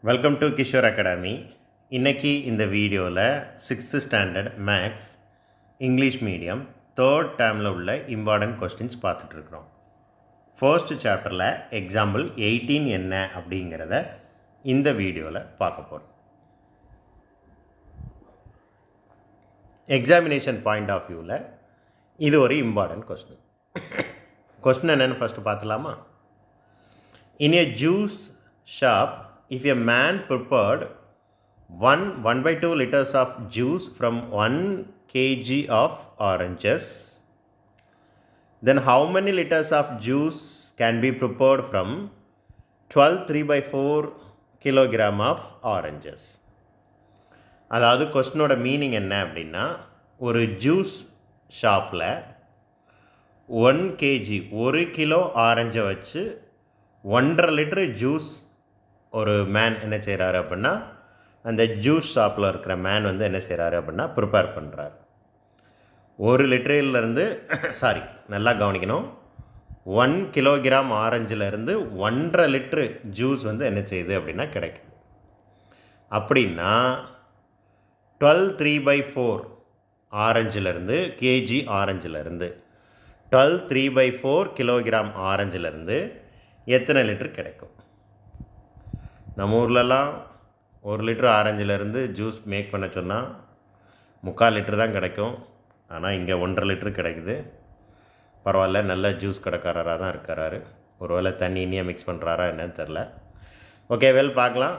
Welcome to Kishore academy. இன்றைக்கி இந்த வீடியோவில் 6th standard maths English medium third டேர்மில் உள்ள இம்பார்ட்டன்ட் கொஸ்டின்ஸ் பார்த்துட்ருக்குறோம். ஃபர்ஸ்ட் சாப்டரில் எக்ஸாம்பிள் 18 என்ன அப்படிங்கிறத இந்த வீடியோவில் பார்க்க போகிறோம். எக்ஸாமினேஷன் பாயிண்ட் ஆஃப் வியூவில் இது ஒரு இம்பார்ட்டன்ட் கொஸ்டின். கொஸ்டின் என்னென்னு ஃபஸ்ட்டு பார்த்துலாமா? In a juice shop, if a man prepared 1/2 liters of juice from 1 kg of oranges, then how many liters of juice can be prepared from 12 3/4 kilogram of oranges? அதாவது கொஸ்டினோட meaning என்ன அப்படின்னா, ஒரு juice ஷாப்பில் 1 kg 1 kilo ஆரஞ்சை வச்சு 1.5 litre juice ஒரு man என்ன செய்கிறாரு அப்படின்னா, அந்த ஜூஸ் ஷாப்பில் இருக்கிற மேன் வந்து என்ன செய்கிறாரு அப்படின்னா ப்ரிப்பேர் பண்ணுறாரு. 1 லிட்டரிலேருந்து நல்லா கவனிக்கணும், 1 கிலோகிராம் ஆரஞ்சிலேருந்து 1.5 லிட்ரு ஜூஸ் வந்து என்ன செய்யுது அப்படின்னா கிடைக்குது. அப்படின்னா 12 3/4 ஆரஞ்சிலேருந்து கேஜி ஆரஞ்சிலேருந்து 12 3/4 கிலோகிராம் ஆரஞ்சிலேருந்து எத்தனை லிட்டர் கிடைக்கும்? நம்ம ஊர்லலாம் 1 லிட்டர் ஆரஞ்சிலேருந்து ஜூஸ் மேக் பண்ண சொன்னால் 3/4 லிட்டர் தான் கிடைக்கும். ஆனால் இங்கே 1.5 லிட்டர் கிடைக்குது. பரவாயில்ல, நல்ல ஜூஸ் கடைக்காரராக தான் இருக்கிறாரு. ஒருவேளை தண்ணி இனியாக மிக்ஸ் பண்ணுறாரா என்னன்னு தெரில. ஓகே, பார்க்கலாம்.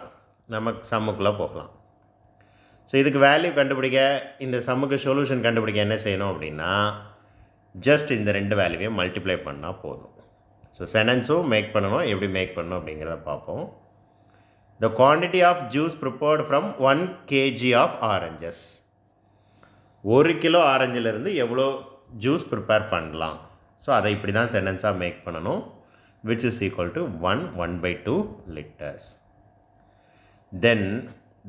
நமக்கு சம்முக்குள்ளே போகலாம். ஸோ இதுக்கு வேல்யூ கண்டுபிடிக்க, இந்த சம்முக்கு சொல்யூஷன் கண்டுபிடிக்க என்ன செய்யணும் அப்படின்னா, ஜஸ்ட் இந்த 2 வேல்யூவையும் மல்டிப்ளை பண்ணால் போதும். ஸோ சென்டென்ஸும் மேக் பண்ணணும். எப்படி மேக் பண்ணணும் அப்படிங்கிறத பார்ப்போம். The quantity of juice prepared from 1 kg of oranges. 1 kilo ஆரஞ்சிலிருந்து எவ்வளோ ஜூஸ் ப்ரிப்பேர் பண்ணலாம்? ஸோ அதை இப்படி தான் சென்டென்ஸாக மேக் பண்ணணும். which is equal to 1/2 liters. Then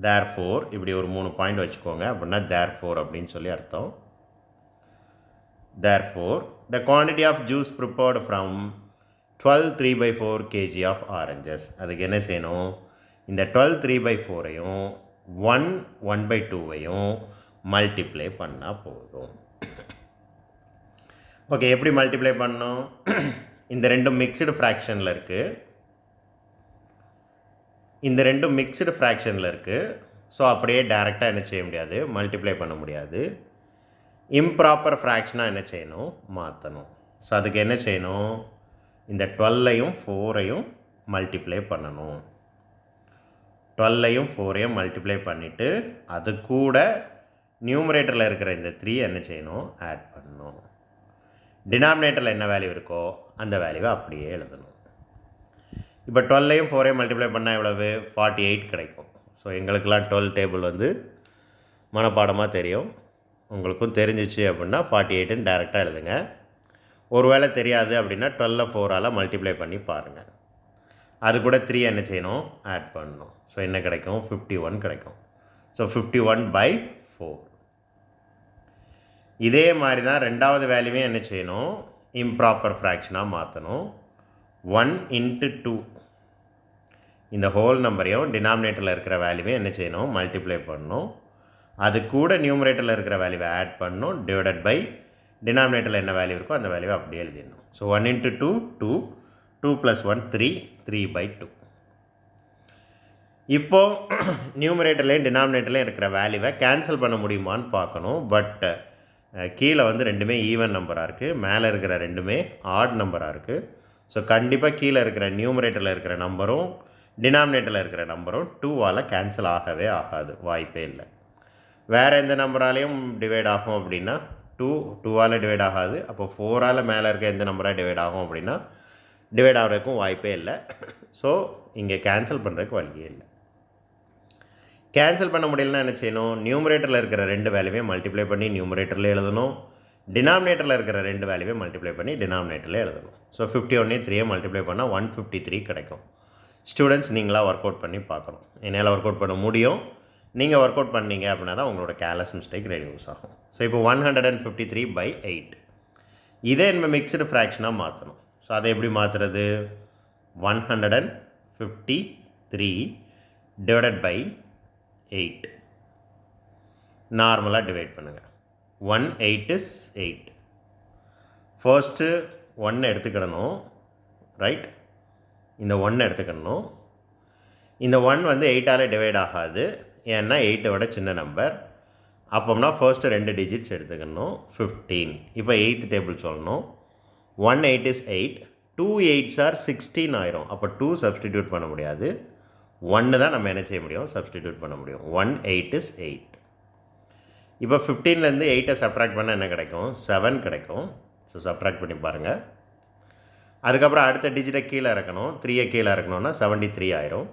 therefore, இப்படி ஒரு 3 பாயிண்ட் வச்சுக்கோங்க. அப்படின்னா therefore அப்படின்னு சொல்லி அர்த்தம். Therefore, the quantity of juice prepared from 12 3/4 kg of oranges. அதுக்கு என்ன செய்யணும்? இந்த 12 3/4ஐயும் 1/2ஐயும் மல்டிப்ளை பண்ணால் போதும். ஓகே, எப்படி மல்டிப்ளை பண்ணணும்? இந்த ரெண்டும் மிக்ஸ்டு ஃப்ராக்ஷனில் இருக்குது. இந்த ரெண்டும் மிக்ஸ்டு ஃப்ராக்ஷனில் இருக்குது. ஸோ அப்படியே டைரெக்டாக என்ன செய்ய முடியாது, மல்டிப்ளை பண்ண முடியாது. இம்ப்ராப்பர் ஃப்ராக்ஷனாக என்ன செய்யணும், மாற்றணும். ஸோ அதுக்கு என்ன செய்யணும், இந்த 12ஐயும் 4ஐயும் மல்டிப்ளை பண்ணணும். 12ஐயும் 4ஐயும் மல்டிப்ளை பண்ணிவிட்டு அது கூட நியூமரேட்டரில் இருக்கிற இந்த 3 என்ன செய்யணும், ஆட் பண்ணணும். டினாமினேட்டரில் என்ன வேல்யூ இருக்கோ அந்த வேல்யூவை அப்படியே எழுதணும். இப்போ 12ஐயும் 4ஐயும் மல்டிப்ளை பண்ணால் எவ்வளவு? 48 கிடைக்கும். ஸோ எங்களுக்கெல்லாம் 12 டேபிள் வந்து மனப்பாடமாக தெரியும். உங்களுக்கும் தெரிஞ்சிச்சு அப்படின்னா 48ன்னு டைரெக்டாக எழுதுங்க. ஒருவேளை தெரியாது அப்படின்னா 12 4ஆல் மல்டிப்ளை பண்ணி பாருங்கள். அது கூட 3 என்ன செய்யணும், ஆட் பண்ணணும். ஸோ என்ன கிடைக்கும்? 51 கிடைக்கும். ஸோ 51/4. இதே மாதிரி தான் ரெண்டாவது வேல்யூவே என்ன செய்யணும், இம்ப்ராப்பர் ஃப்ராக்ஷனாக மாற்றணும். 1 × 2 இந்த ஹோல் நம்பரையும் டினாமினேட்டரில் இருக்கிற வேல்யூவே என்ன செய்யணும், மல்டிப்ளை பண்ணணும். அது கூட நியூமரேட்டரில் இருக்கிற வேல்யூவை ஆட் பண்ணணும். டிவைடட் பை டினாமினேட்டரில் என்ன வேல்யூ இருக்கோ அந்த வேல்யூவை அப்படியே எழுதிடணும். ஸோ 1 × 2 2, 2 + 1 3, 3/2. இப்போது நியூமரேட்டர்லேயும் டினாமினேட்டர்லேயும் இருக்கிற வேல்யூவை கேன்சல் பண்ண முடியுமான்னு பார்க்கணும். பட் கீழே வந்து ரெண்டுமே ஈவன் நம்பராக இருக்குது, மேலே இருக்கிற ரெண்டுமே ஆட் நம்பராக இருக்குது. ஸோ கண்டிப்பாக கீழே இருக்கிற நியூமரேட்டரில் இருக்கிற நம்பரும் டினாமினேட்டரில் இருக்கிற நம்பரும் 2ஆல் கேன்சல் ஆகவே ஆகாது, வாய்ப்பே இல்லை. வேறு எந்த நம்பராலையும் டிவைட் ஆகும் அப்படின்னா 2ஆல் டிவைட் ஆகாது. அப்போ 4ஆல் மேலே இருக்க எந்த நம்பராக டிவைட் ஆகும் அப்படின்னா டிவைட் ஆகிறதுக்கும் வாய்ப்பே இல்லை. ஸோ இங்கே கேன்சல் பண்ணுறதுக்கு வழியே இல்லை. கேன்சல் பண்ண முடியலன்னா என்ன செய்யணும், நியூமரேட்டரில் இருக்கிற 2 வேல்யூவே மல்டிப்ளை பண்ணி நியூமரேட்டரில் எழுதணும். டினாமினேட்டரில் இருக்கிற 2 வேல்யூவே மல்டிப்ளை பண்ணி டினாமினேட்டரில் எழுதணும். ஸோ 51ஐயும் 3ஐயும் மல்டிப்ளை பண்ணால் 153 கிடைக்கும். ஸ்டூடெண்ட்ஸ் நீங்களாக ஒர்க் அவுட் பண்ணி பார்க்கணும். என்னால் ஒர்க் அவுட் பண்ண முடியும். நீங்கள் ஒர்க் அவுட் பண்ணீங்க அப்படின்னா தான் உங்களோட கேர்லெஸ் மிஸ்டேக் ரெடியூஸ் ஆகும். ஸோ இப்போ 153/8 இதே நம்ம மிக்ஸ்டு ஃப்ராக்ஷனாக மாற்றணும். ஸோ அதை எப்படி மாற்றுறது? 153 divided by 8. நார்மலாக டிவைட் பண்ணுங்கள். 1 8 is 8. First 1 எடுத்துக்கிடணும், right? இந்த 1 எடுத்துக்கிடணும். இந்த 1 வந்து 8ஆல் டிவைட் ஆகாது, ஏன்னா 8 விட சின்ன நம்பர். அப்போம்னா ஃபர்ஸ்ட்டு 2 டிஜிட்ஸ் எடுத்துக்கணும். 15. இப்போ 8th டேபிள் சொல்லணும். 1 8 is 8. 2 8s are 16 ஆயிரும். அப்போ 2 சப்ஸ்டிடியூட் பண்ண முடியாது. 1 தான் நம்ம என்ன செய்ய முடியும், சப்ஸ்டிடியூட் பண்ண முடியும். 1 8 is 8. இப்போ 15லேருந்து 8ஐ சப்ட்ராக்ட் பண்ணால் என்ன கிடைக்கும், 7 கிடைக்கும். ஸோ சப்ட்ராக்ட் பண்ணி பாருங்கள். அதுக்கப்புறம் அடுத்த டிஜிட்டை கீழே இறக்கணும். 3ஐ கீழே இறக்கணும்னா 73 ஆயிரும்.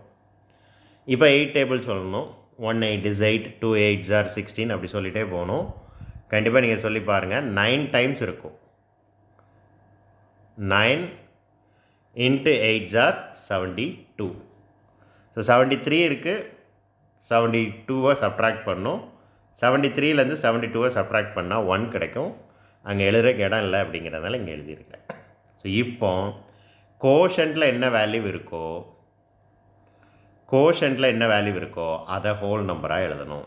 இப்போ 8 டேபிள் சொல்லணும். 1 8 is 8, 2 8s are 16 அப்படி சொல்லிகிட்டே போகணும். கண்டிப்பாக நீங்கள் சொல்லி பாருங்கள். 9 டைம்ஸ் இருக்கும். 9 into 8s are 72. ஸோ 73 இருக்குது. 72வை சப்ட்ராக்ட் பண்ணணும். 73லேருந்து 72வை சப்ட்ராக்ட் பண்ணால் 1 கிடைக்கும். அங்கே எழுதுறதுக்கு இடம் இல்லை அப்படிங்கிறதுனால இங்கே எழுதியிருக்கேன். ஸோ இப்போ கோஷன்ட்டில் என்ன வேல்யூ இருக்கோ, அதை ஹோல் நம்பராக எழுதணும்.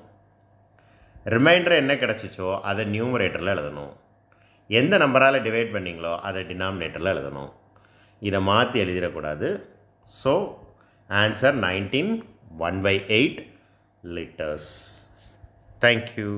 ரிமைண்டர் என்ன கிடச்சிச்சோ அதை நியூமரேட்டரில் எழுதணும். எந்த நம்பரால் டிவைட் பண்ணிங்களோ அதை டினாமினேட்டரில் எழுதணும். இதை மாற்றி எழுதிடக்கூடாது. So answer 19 1/8 liters. Thank you.